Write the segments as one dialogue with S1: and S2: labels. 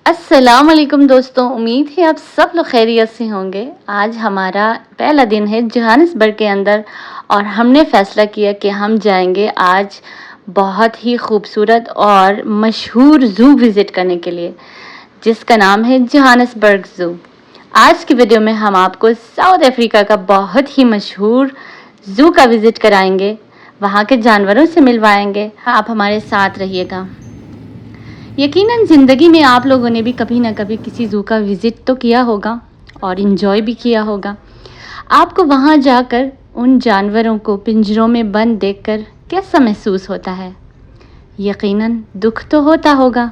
S1: अस्सलाम वालेकुम दोस्तों, उम्मीद है आप सब लोग खैरियत से होंगे। आज हमारा पहला दिन है जोहानिसबर्ग के अंदर और हमने फ़ैसला किया कि हम जाएंगे आज बहुत ही खूबसूरत और मशहूर ज़ू विज़िट करने के लिए, जिसका नाम है जोहानिसबर्ग ज़ू। आज की वीडियो में हम आपको साउथ अफ्रीका का बहुत ही मशहूर ज़ू का विज़िट कराएंगे, वहाँ के जानवरों से मिलवाएंगे। आप हमारे साथ रहिएगा। यकीनन ज़िंदगी में आप लोगों ने भी कभी ना कभी किसी ज़ू का विज़िट तो किया होगा और इन्जॉय भी किया होगा। आपको वहाँ जाकर उन जानवरों को पिंजरों में बंद देखकर कैसा महसूस होता है? यकीनन दुख तो होता होगा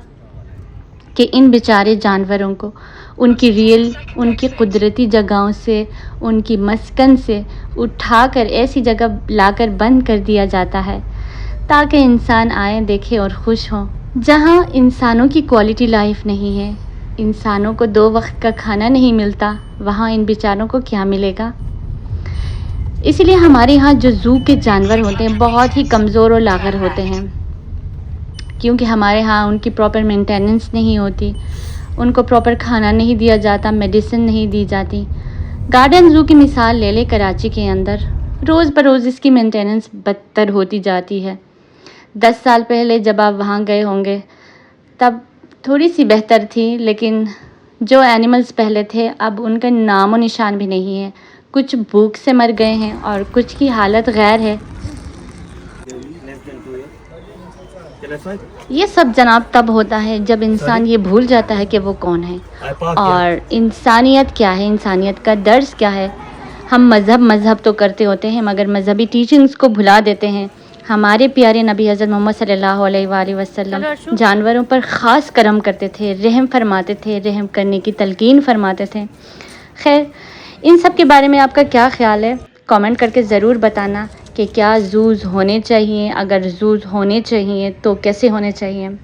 S1: कि इन बेचारे जानवरों को उनकी कुदरती जगहों से, उनकी मस्कन से उठाकर ऐसी जगह लाकर बंद कर दिया जाता है ताकि इंसान आए, देखे और खुश हों। जहाँ इंसानों की क्वालिटी लाइफ नहीं है, इंसानों को 2 वक्त का खाना नहीं मिलता, वहाँ इन बेचारों को क्या मिलेगा? इसलिए हमारे यहाँ जो ज़ू के जानवर होते हैं बहुत ही कमज़ोर और लाग़र होते हैं, क्योंकि हमारे यहाँ उनकी प्रॉपर मेंटेनेंस नहीं होती, उनको प्रॉपर खाना नहीं दिया जाता, मेडिसिन नहीं दी जाती। गार्डन ज़ू की मिसाल ले लें कराची के अंदर, रोज़ बरोज़ इसकी मेंटेनेंस बदतर होती जाती है। 10 साल पहले जब आप वहाँ गए होंगे तब थोड़ी सी बेहतर थी, लेकिन जो एनिमल्स पहले थे अब उनका नामो निशान भी नहीं है। कुछ भूख से मर गए हैं और कुछ की हालत गैर है। ये सब जनाब तब होता है जब इंसान ये भूल जाता है कि वो कौन है और इंसानियत क्या है, इंसानियत का दर्स क्या है। हम मज़हब तो करते होते हैं मगर मज़हबी टीचिंग्स को भुला देते हैं। हमारे प्यारे नबी हज़रत मोहम्मद सल्लल्लाहु अलैहि वसल्लम जानवरों पर ख़ास करम करते थे, रहम फरमाते थे, रहम करने की तलकीन फरमाते थे। खैर, इन सब के बारे में आपका क्या ख़्याल है? कमेंट करके ज़रूर बताना कि क्या ज़ूज़ होने चाहिए, अगर ज़ूज़ होने चाहिए तो कैसे होने चाहिए।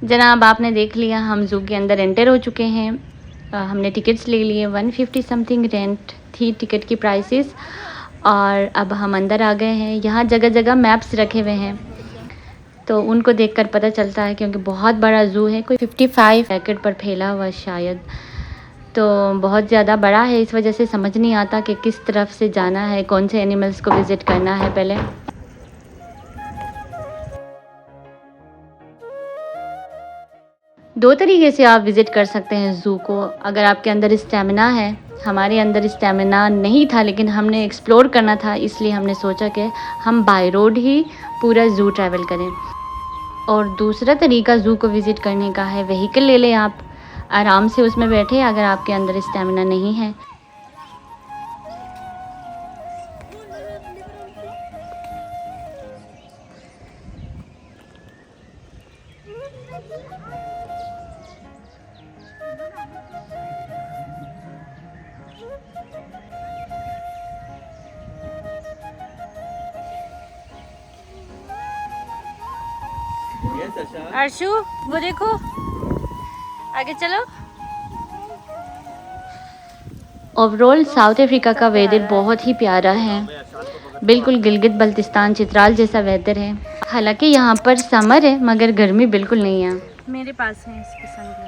S1: जनाब आपने देख लिया, हम ज़ू के अंदर एंटर हो चुके हैं। हमने टिकट्स ले लिए, 150 समथिंग रेंट थी टिकट की प्राइसेस, और अब हम अंदर आ गए हैं। यहाँ जगह जगह मैप्स रखे हुए हैं तो उनको देखकर पता चलता है, क्योंकि बहुत बड़ा ज़ू है, कोई 55 एकड़ पर फैला हुआ शायद, तो बहुत ज़्यादा बड़ा है। इस वजह से समझ नहीं आता कि किस तरफ से जाना है, कौन से एनिमल्स को विज़िट करना है। पहले 2 तरीके से आप विज़िट कर सकते हैं ज़ू को। अगर आपके अंदर स्टैमिना है, हमारे अंदर स्टैमिना नहीं था लेकिन हमने एक्सप्लोर करना था, इसलिए हमने सोचा कि हम बाय रोड ही पूरा ज़ू ट्रैवल करें। और दूसरा तरीका ज़ू को विज़िट करने का है, व्हीकल ले लें आप, आराम से उसमें बैठे अगर आपके अंदर स्टैमिना नहीं है। अर्शु, वो देखो, आगे चलो। ओवरऑल साउथ अफ्रीका का वेदर बहुत ही प्यारा है, बिल्कुल गिलगित बल्तिस्तान चित्राल जैसा वेदर है। हालांकि यहाँ पर समर है मगर गर्मी बिल्कुल नहीं है। मेरे पास है इसके सनग्लास।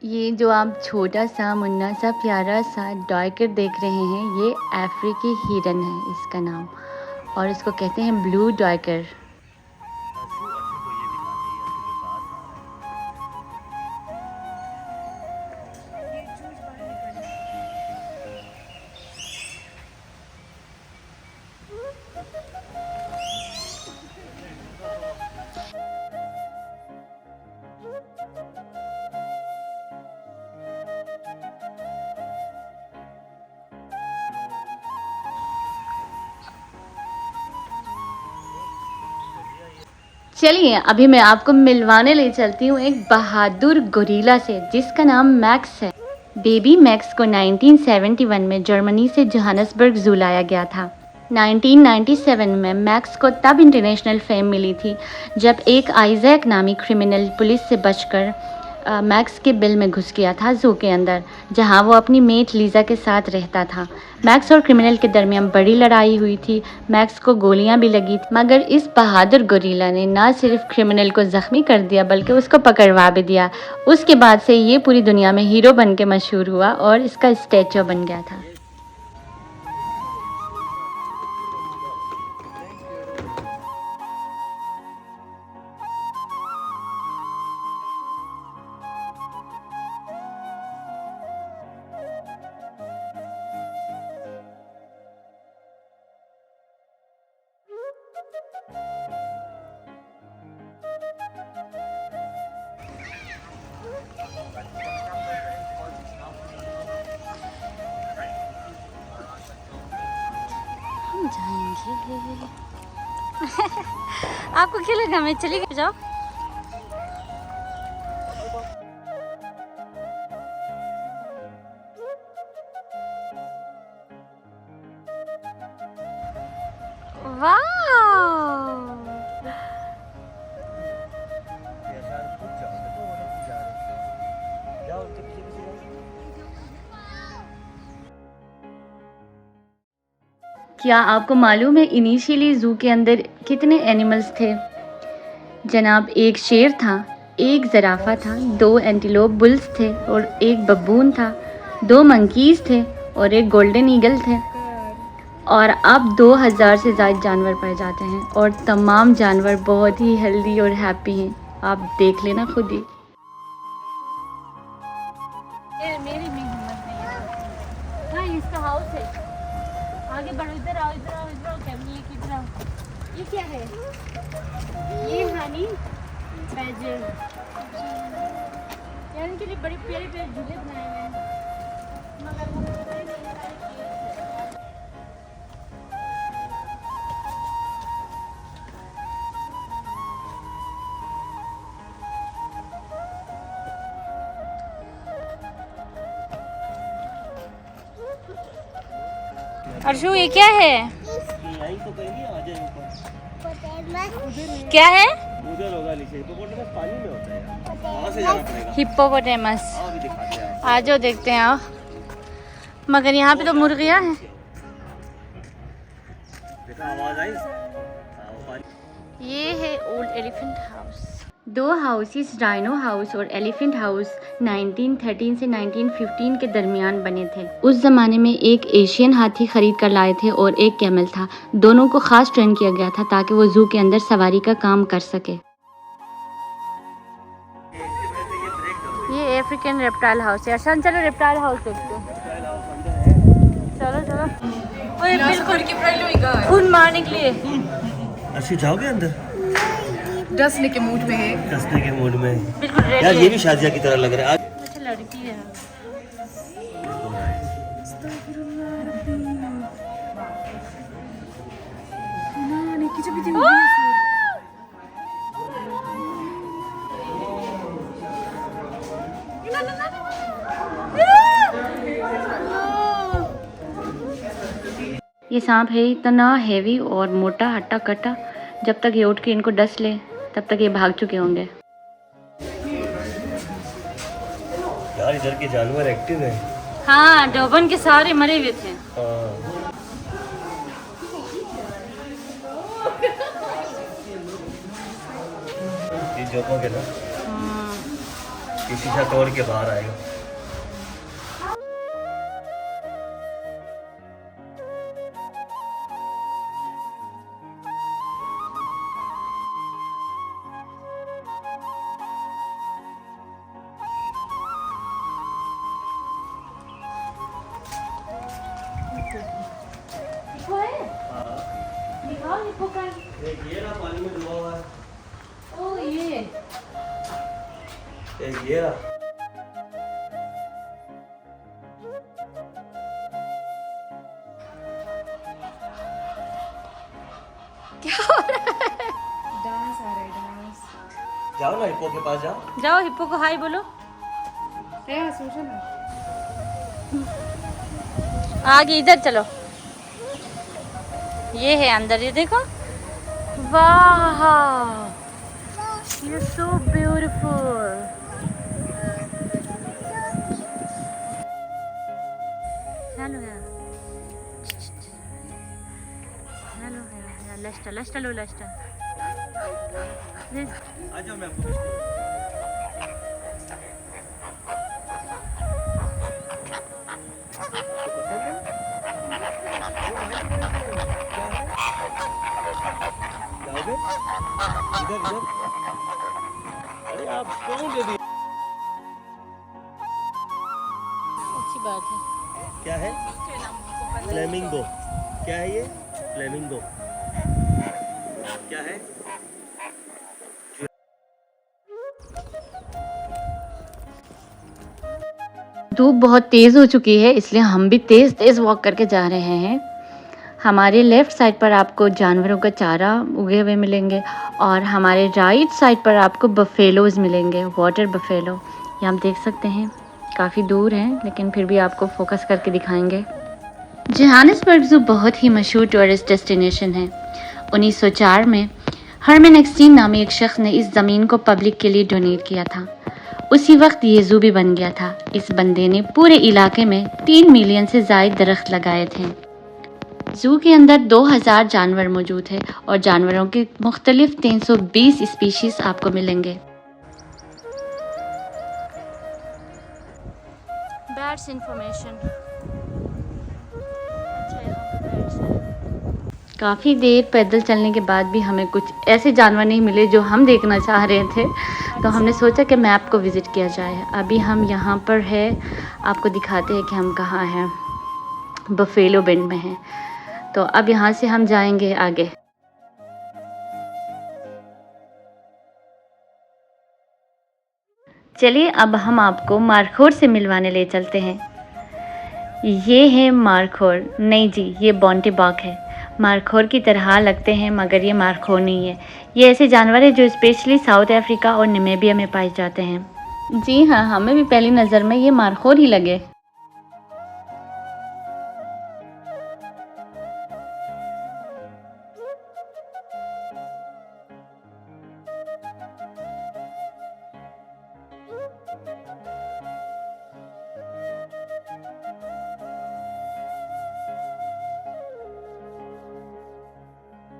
S1: ये जो आप छोटा सा मुन्ना सा प्यारा सा डॉयकर देख रहे हैं, ये अफ्रीकी हिरन है इसका नाम, और इसको कहते हैं ब्लू डॉयकर। चलिए अभी मैं आपको मिलवाने ले चलती हूँ एक बहादुर गोरिल्ला से जिसका नाम मैक्स है। बेबी मैक्स को 1971 में जर्मनी से जोहानिसबर्ग ज़ू लाया गया था। 1997 में मैक्स को तब इंटरनेशनल फेम मिली थी जब एक आइजैक नामी क्रिमिनल पुलिस से बचकर मैक्स के बिल में घुस गया था ज़ू के अंदर, जहां वो अपनी मेट लीज़ा के साथ रहता था। मैक्स और क्रिमिनल के दरमियान बड़ी लड़ाई हुई थी। मैक्स को गोलियां भी लगी थी, मगर इस बहादुर गोरिल्ला ने ना सिर्फ क्रिमिनल को ज़ख्मी कर दिया बल्कि उसको पकड़वा भी दिया। उसके बाद से ये पूरी दुनिया में हीरो बन के मशहूर हुआ और इसका स्टैचू बन गया था। जाएंगे आपको क्या लगा मैं चली गई? जाओ। वाह क्या आपको मालूम है इनिशियली ज़ू के अंदर कितने एनिमल्स थे? जनाब, एक शेर था, एक ज़राफ़ा था, 2 एंटीलोप बुल्स थे और एक बब्बून था, 2 मंकीज़ थे और एक गोल्डन ईगल थे। और अब 2000 से ज़्यादा जानवर पाए जाते हैं और तमाम जानवर बहुत ही हेल्दी और हैप्पी हैं। आप देख लेना खुद ही। मेरी में हिम्मत नहीं है। हाँ, इसका हाउस है। आगे बढ़ो, इधर आओ, इधर आओ, इधर आओ, कैमरे लेके इधर आओ। ये क्या है? ये हनी बैजर। यार इनके लिए बड़े प्यारे प्यारे झूले बनाए हुए हैं, मगर वो पता ही नहीं अर्शु, ये क्या है? क्या है? उधर होगा नीचे। हिप्पोपोटामस पानी में होता है, वहां से जाना पड़ेगा। हिप्पोपोटामस, आ जाओ देखते हैं। आओ, मगर यहाँ पे तो मुर्गियाँ हैं। आवाज आई? ये है old elephant house. 2 houses, rhino house और एलिफेंट हाउस, 1913 से 1915 के दरमियान बने थे। उस ज़माने में एक एशियन हाथी ख़रीद कर लाए थे और एक कैमल था। दोनों को ख़ास ट्रेन किया गया था ताकि वो ज़ू के अंदर सवारी का काम कर सके। ये अफ्रीकन रेप्टाइल हाउस है। अर्शन, चलो रेप्टाइल हाउस देखते हैं। चलो चलो। बिल्कुल खून मारने के लिए।
S2: अच्छी जाओगे अंदर?
S3: डसने के मूड में है।
S2: डसने के मूड में
S1: बिल्कुल रेडी
S2: यार, ये भी शादिया की तरह लग रहा है।
S1: अच्छा लड़की है। ये सांप है इतना हेवी और मोटा हट्टा कट्टा, जब तक ये उठ के इनको डस ले तब तक ये भाग चुके होंगे।
S2: यार इधर के जानवर एक्टिव हैं।
S1: हाँ, डॉबन के सारे मरे हुए थे।
S2: ये जोकोगे ना, ये शीशा तोड़ के बाहर आएगा। ये ना पानी में डूबा हुआ है।
S1: ओ ये
S2: रहा।
S1: क्या हो रहा है?
S3: डांस आ रहा है, डांस।
S2: जाओ ना हिप्पो के पास जाओ।
S1: जाओ हिप्पो को हाय बोलो।
S3: सोचो ना।
S1: आगे इधर चलो। ये है अंदर, ये देखो, वाह, ये सो ब्यूटीफुल। हेलो यार, हेलो यार, लेस्टर लेस्टर लो लेस्टर।
S2: आ जाओ, मैं आपको जाओगे इधर इधर। अरे आप क्यों दे दिए?
S1: अच्छी बात है।
S2: क्या है? फ्लेमिंगो। क्या है ये? फ्लेमिंगो क्या है?
S1: धूप बहुत तेज़ हो चुकी है, इसलिए हम भी तेज़ तेज़ वॉक करके जा रहे हैं। हमारे लेफ़्ट साइड पर आपको जानवरों का चारा उगे हुए मिलेंगे और हमारे राइट साइड पर आपको बफ़ेलोज़ मिलेंगे, वाटर बफ़ेलो। ये आप देख सकते हैं, काफ़ी दूर हैं, लेकिन फिर भी आपको फ़ोकस करके दिखाएंगे। जोहानिसबर्ग ज़ू बहुत ही मशहूर टूरिस्ट डेस्टिनेशन है। 1904 में हरमन एक्सटीन नामी एक शख्स ने इस ज़मीन को पब्लिक के लिए डोनेट किया था। उसी वक्त ये ज़ू भी बन गया था। इस बंदे ने पूरे इलाके में 3 मिलियन से ज़ायद दरख्त लगाए थे। ज़ू के अंदर 2000 जानवर मौजूद है और जानवरों के मुख्तलिफ 320 स्पीशीज़ आपको मिलेंगे। Bats information. काफ़ी देर पैदल चलने के बाद भी हमें कुछ ऐसे जानवर नहीं मिले जो हम देखना चाह रहे थे, तो हमने सोचा कि मैप को विज़िट किया जाए। अभी हम यहाँ पर है, आपको दिखाते हैं कि हम कहाँ हैं। बफेलो बेंड में हैं। तो अब यहाँ से हम जाएंगे आगे। चलिए अब हम आपको मारखोर से मिलवाने ले चलते हैं। ये है मारखोर। नहीं जी, ये बॉन्टी बाग है। मारखोर की तरह लगते हैं मगर ये मारखोर नहीं है। ये ऐसे जानवर है जो स्पेशली साउथ अफ्रीका और नामीबिया में पाए जाते हैं। जी हाँ, हमें भी पहली नज़र में ये मारखोर ही लगे।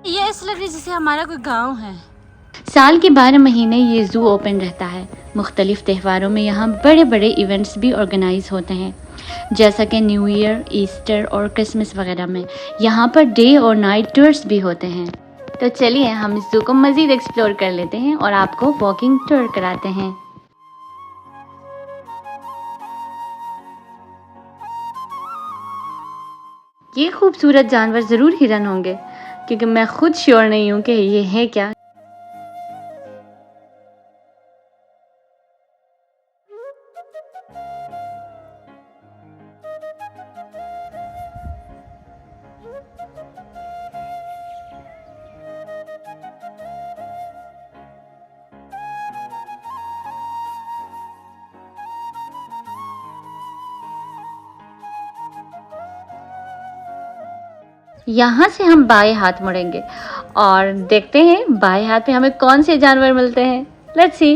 S1: ये ऐसा लग रहा है जैसे हमारा कोई गांव है। साल के 12 महीने ये ज़ू ओपन रहता है। मुख्तलिफ त्योहारों में यहाँ बड़े बड़े इवेंट्स भी ऑर्गेनाइज होते हैं, जैसा कि न्यू ईयर, ईस्टर और क्रिसमस वगैरह में। यहाँ पर डे और नाइट टूर्स भी होते हैं। तो चलिए हम इस ज़ू को मज़ीद एक्सप्लोर कर लेते हैं और आपको वॉकिंग टूर कराते हैं। ये खूबसूरत जानवर ज़रूर हिरन होंगे, क्योंकि मैं खुद श्योर नहीं हूँ कि ये है क्या। यहाँ से हम बाएं हाथ मुड़ेंगे और देखते हैं बाएं हाथ में हमें कौन से जानवर मिलते हैं। Let's see.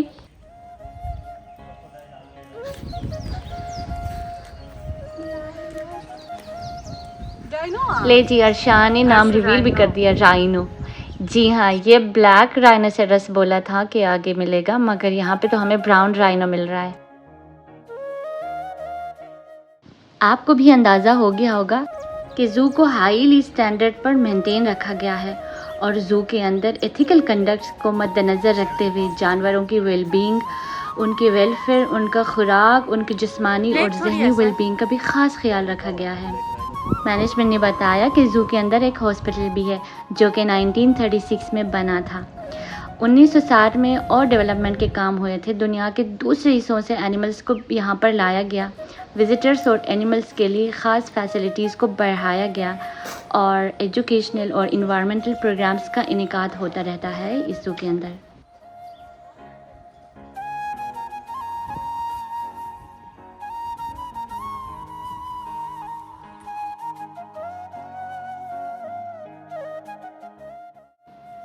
S1: ले जी, अर्शान ने नाम रिवील भी कर दिया, राइनो। जी हाँ, ये ब्लैक राइनोसेरस बोला था कि आगे मिलेगा, मगर यहाँ पे तो हमें ब्राउन राइनो मिल रहा है। आपको भी अंदाज़ा हो गया होगा कि ज़ू को हाईली स्टैंडर्ड पर मेंटेन रखा गया है और ज़ू के अंदर एथिकल कंडक्ट को मद्देनज़र रखते हुए जानवरों की वेलबींग, उनके वेलफेयर, उनका खुराक, उनकी जिस्मानी और जहनी वेलबींग का भी ख़ास ख्याल रखा गया है। मैनेजमेंट ने बताया कि ज़ू के अंदर एक हॉस्पिटल भी है जो कि 1936 में बना था। 1960 में और डेवलपमेंट के काम हुए थे। दुनिया के दूसरे हिस्सों से एनिमल्स को यहाँ पर लाया गया। विजिटर्स और एनिमल्स के लिए ख़ास फैसिलिटीज़ को बढ़ाया गया और एजुकेशनल और इन्वायरमेंटल प्रोग्राम्स का इनेकाद होता रहता है इस ज़ू के अंदर।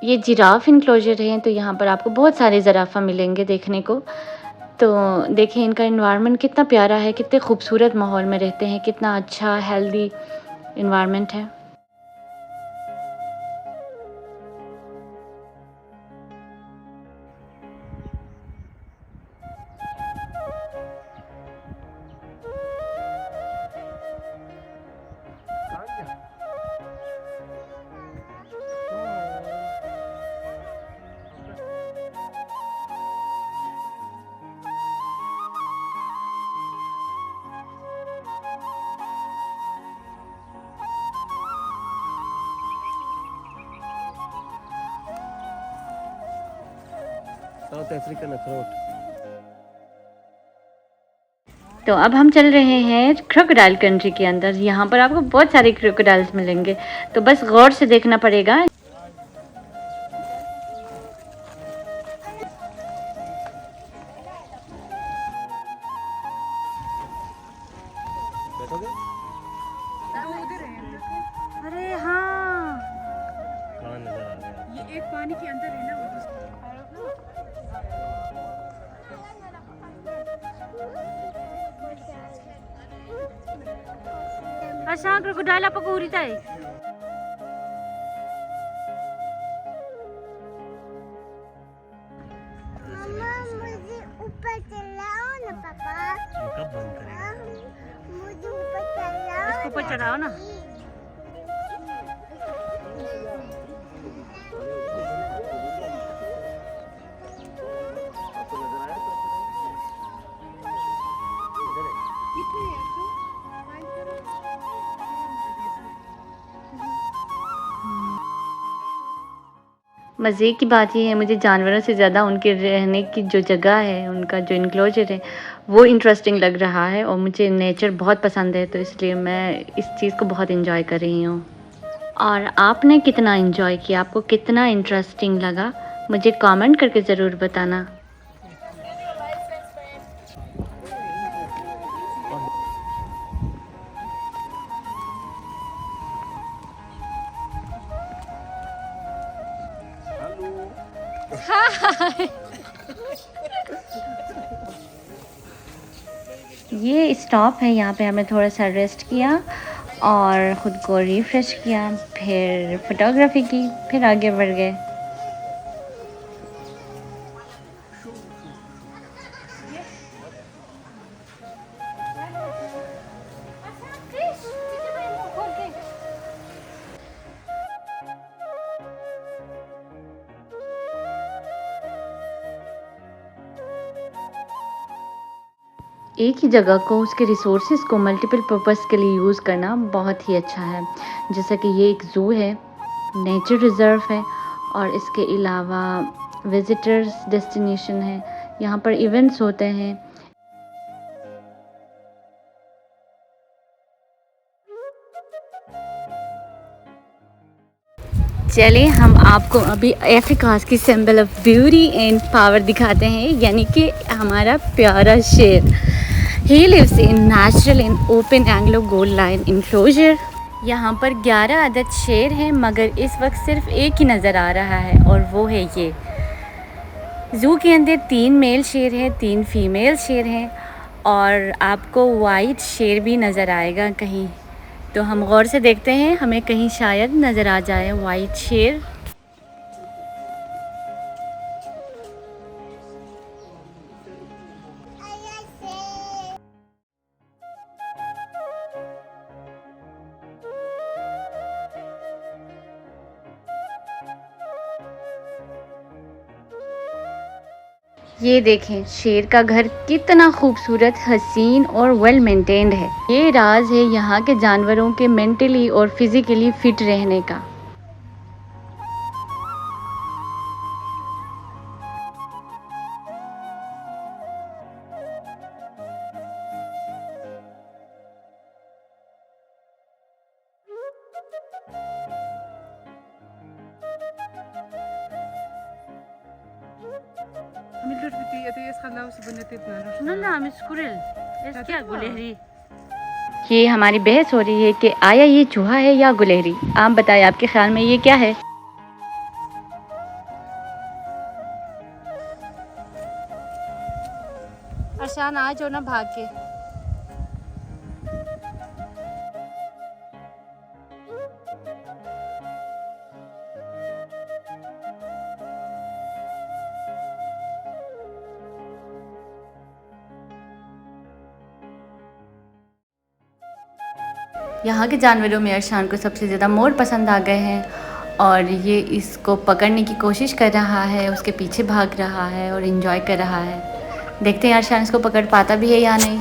S1: ये जिराफ इनक्लोजर है, तो यहाँ पर आपको बहुत सारे ज़राफ़ा मिलेंगे देखने को। तो देखिए इनका एनवायरनमेंट कितना प्यारा है, कितने खूबसूरत माहौल में रहते हैं, कितना अच्छा हेल्दी एनवायरनमेंट है।
S2: साउथ अफ्रीकन अखरोट।
S1: तो अब हम चल रहे हैं क्रोकोडाइल कंट्री के अंदर। यहाँ पर आपको बहुत सारे क्रोकोडाइल्स मिलेंगे, तो बस गौर से देखना पड़ेगा।
S2: बैठोगे?
S3: उधर है।
S1: अरे हाँ,
S2: कहाँ नजर आ रहा है?
S3: ये एक पानी के अंदर है ना वो
S1: अच्छा क्रोकोडाइल आपको पूरी था।
S4: मुझे ऊपर चलाओ ना पापा।
S2: ये कब बंद करेगा?
S4: मुझे ऊपर चलाओ।
S1: इसको ऊपर चढ़ाओ ना।
S2: आपको नजर आया? इधर है।
S3: कितने है तो फाइंड करो।
S1: मज़े की बात ये है, मुझे जानवरों से ज़्यादा उनके रहने की जो जगह है, उनका जो इनक्लोजर है, वो इंटरेस्टिंग लग रहा है। और मुझे नेचर बहुत पसंद है, तो इसलिए मैं इस चीज़ को बहुत इंजॉय कर रही हूँ। और आपने कितना इंजॉय किया, आपको कितना इंटरेस्टिंग लगा, मुझे कमेंट करके ज़रूर बताना। ये स्टॉप है, यहाँ पे हमें थोड़ा सा रेस्ट किया और ख़ुद को रिफ़्रेश किया, फिर फ़ोटोग्राफी की, फिर आगे बढ़ गए। एक ही जगह को, उसके रिसोर्सेज को मल्टीपल पर्पस के लिए यूज़ करना बहुत ही अच्छा है। जैसा कि ये एक ज़ू है, नेचर रिज़र्व है, और इसके अलावा विज़िटर्स डेस्टिनेशन है। यहाँ पर इवेंट्स होते हैं। चलिए हम आपको अभी अफ्रीका की symbol of beauty and power दिखाते हैं, यानी कि हमारा प्यारा शेर। He lives in natural and open Anglo Gold Line enclosure। यहाँ पर 11 अदद शेर हैं, मगर इस वक्त सिर्फ एक ही नज़र आ रहा है, और वो है ये। ज़ू के अंदर 3 मेल शेर हैं, 3 फीमेल शेर हैं, और आपको वाइट शेर भी नज़र आएगा कहीं। तो हम गौर से देखते हैं, हमें कहीं शायद नज़र आ जाए वाइट शेर। ये देखें शेर का घर कितना खूबसूरत, हसीन और वेल मेंटेन्ड है। ये राज है यहाँ के जानवरों के मेंटली और फिजिकली फिट रहने का। ये हमारी बहस हो रही है कि आया ये चूहा है या गुलहरी। आप बताएं, आपके ख्याल में ये क्या है? अर्शान आ जाओ ना भाग के। यहाँ के जानवरों में अर्शान को सबसे ज़्यादा मोर पसंद आ गए हैं और ये इसको पकड़ने की कोशिश कर रहा है, उसके पीछे भाग रहा है और एंजॉय कर रहा है। देखते हैं अर्शान इसको पकड़ पाता भी है या नहीं।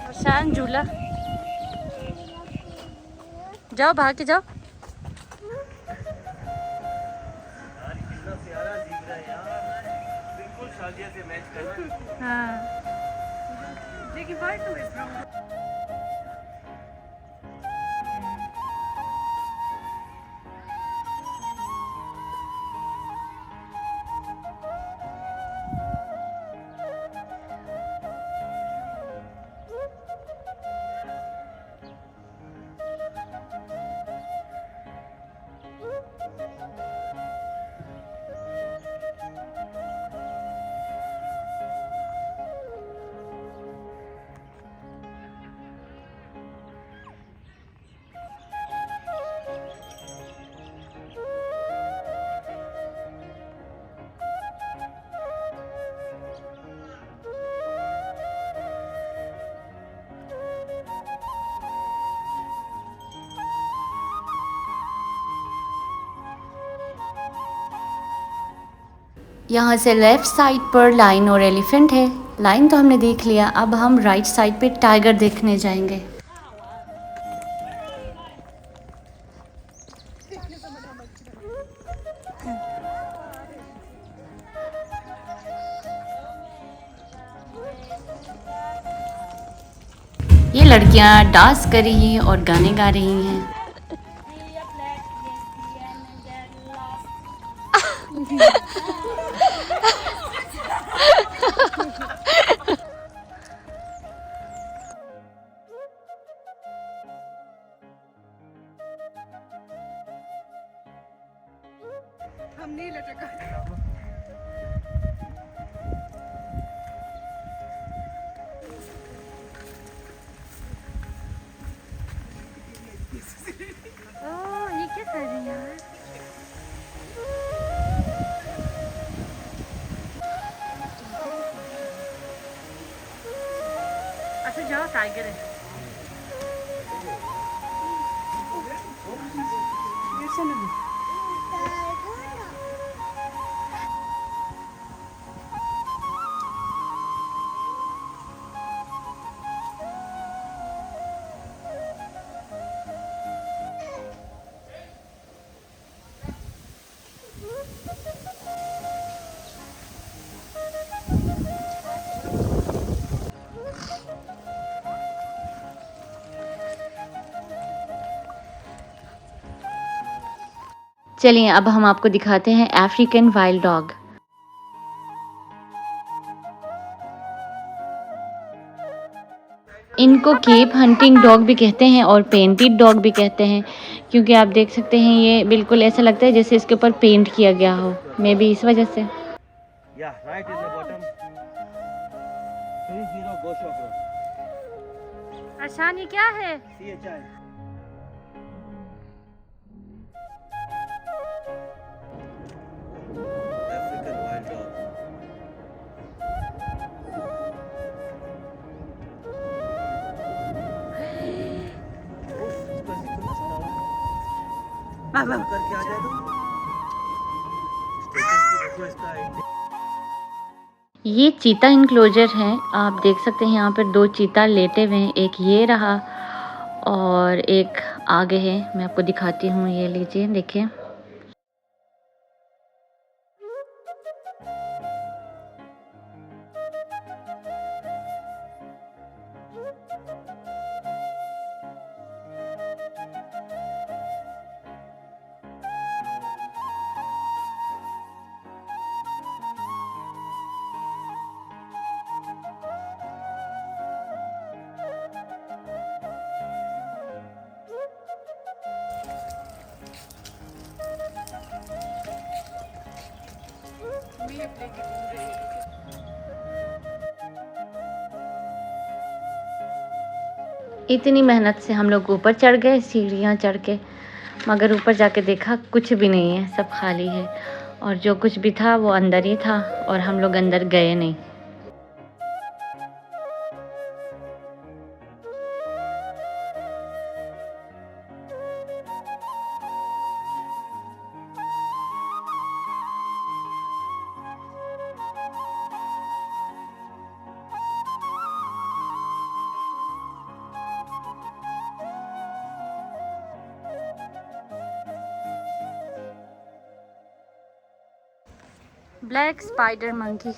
S1: अर्शान झूला, जाओ भाग के जाओ।
S2: यार कितना प्यारा दिख रहा है यार, बिल्कुल शादिया से मैच करना।
S1: हाँ
S3: देखिए वाइट तो है ब्राउन।
S1: यहाँ से लेफ़्ट साइड पर लाइन और एलिफेंट है। लाइन तो हमने देख लिया, अब हम राइट साइड पे टाइगर देखने जाएंगे। ये लड़कियाँ डांस कर रही हैं और गाने गा रही हैं।
S3: हम नहीं लटका।
S1: ओह ये क्या कर रही है यार? अच्छा जाओ, टाइगर है। चलिए अब हम आपको दिखाते हैं अफ्रीकन वाइल्ड डॉग। इनको केप हंटिंग डॉग भी कहते हैं और पेंटेड डॉग भी कहते हैं, क्योंकि आप देख सकते हैं ये बिल्कुल ऐसा लगता है जैसे इसके ऊपर पेंट किया गया हो, मे बी इस वजह से।
S2: Yeah, right in the bottom. 30 Go Shop Road.
S1: Arshan ये क्या है?
S2: CHI. African wild dog. करके आ जाए तो स्टेटस भी देखो इसका ID।
S1: ये चीता इनक्लोजर है, आप देख सकते हैं यहाँ पर 2 चीता लेटे हुए हैं, एक ये रहा और एक आगे है। मैं आपको दिखाती हूँ, ये लीजिए देखिए।
S3: क्लिप लेके घूम रही है।
S1: इतनी मेहनत से हम लोग ऊपर चढ़ गए सीढ़ियाँ चढ़ के, मगर ऊपर जाके देखा कुछ भी नहीं है, सब खाली है। और जो कुछ भी था वो अंदर ही था और हम लोग अंदर गए नहीं। Black spider monkey.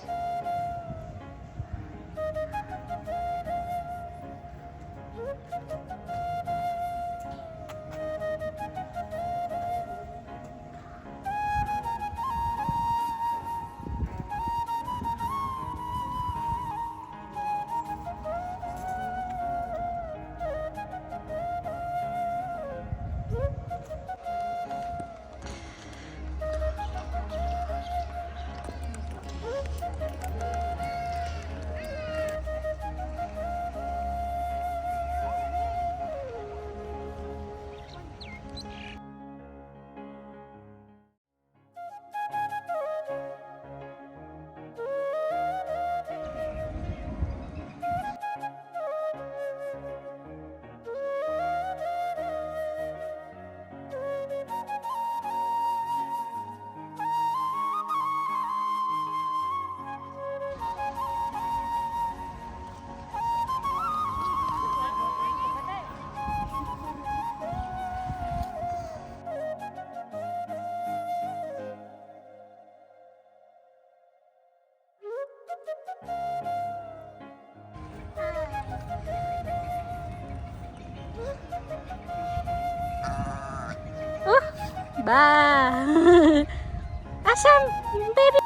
S1: Bye. Awesome, baby.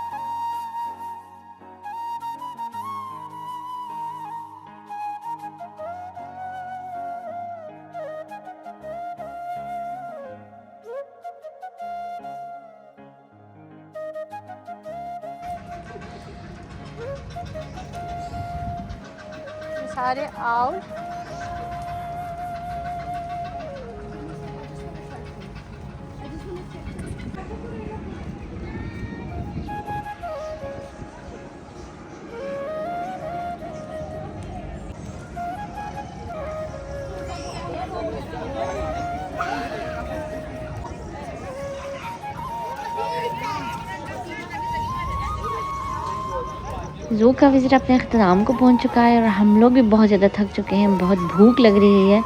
S1: सारे आओ। ज़ू का विज़िट अपने अख्ताम को पहुंच चुका है और हम लोग भी बहुत ज़्यादा थक चुके हैं, बहुत भूख लग रही है।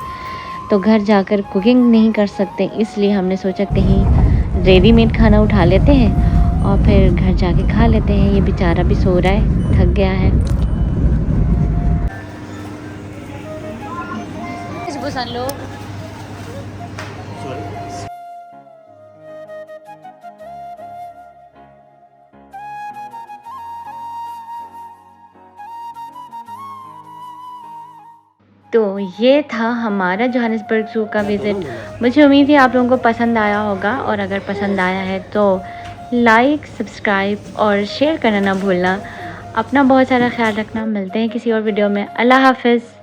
S1: तो घर जाकर कुकिंग नहीं कर सकते, इसलिए हमने सोचा कहीं रेडीमेड खाना उठा लेते हैं और फिर घर जाके खा लेते हैं। ये बेचारा भी सो रहा है, थक गया है। लो तो ये था हमारा जोहानिसबर्ग ज़ू का विज़िट। मुझे उम्मीद है आप लोगों को पसंद आया होगा, और अगर पसंद आया है तो लाइक, सब्सक्राइब और शेयर करना ना भूलना। अपना बहुत सारा ख्याल रखना। मिलते हैं किसी और वीडियो में। अल्लाह हाफ़िज़।